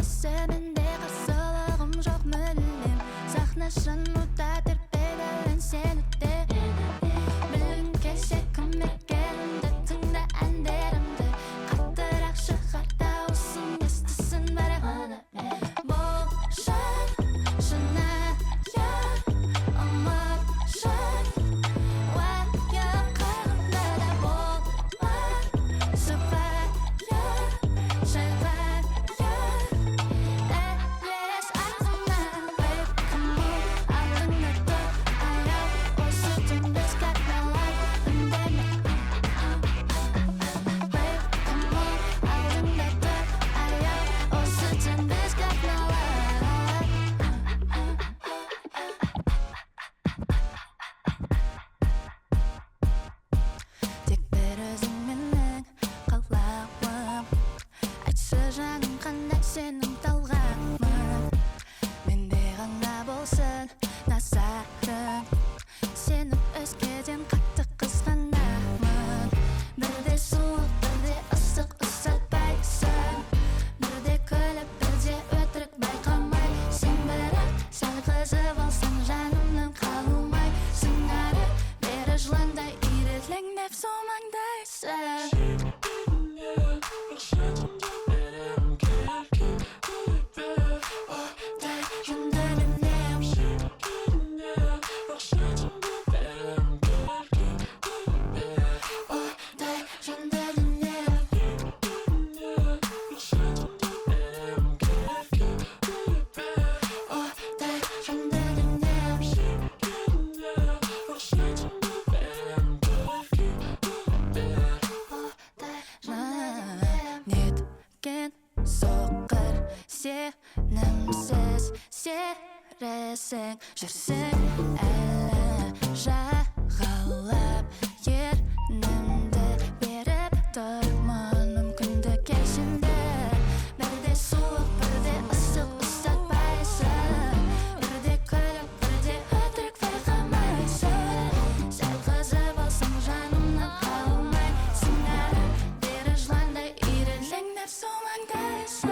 Seninle karşılığım çok mülim Sahnaşın uda terpeden seni de Bilgin kelşe kömeklerimde Tыңda әндерімді Қатырақ шығарда olsun естісін бәрі Болжан шынайы ұмытшан Уайым қайғымда да болма Сыпайы жайлайы Әлес ағымнан Байқамай алдыңда тұр аяу Осы түнбіз қатналай үндеме Байқамай алдыңда тұр аяу Осы түнбіз қатналай Тек бір өзің менің қалауым Айтшы жаным қандай сенің талғамың Менде ғана болсын назарың Сені өзгеден қатты қызғанамын Бірде суық, бірде ыстық ұсатпайсың Бірде күліп, бірде өтірік байқамайсың Бірақ сәл қызып алсаң жанымнан қалмай Сыңары бері жыландай үйреленіп сол маңдайсың Неткен соқыр сенімсіз сересің Жүрсің әлі жағалап ернімді беріп тұрмын мүмкінді кешінде Бірде суық, бірде ыстық ұстатпайсың Бірде күліп, бірде өтірік байқамайсың Сәл қызып алсаң жанымнан қалмай Сыңары бері жыландай үйреленіп сол маңдайсың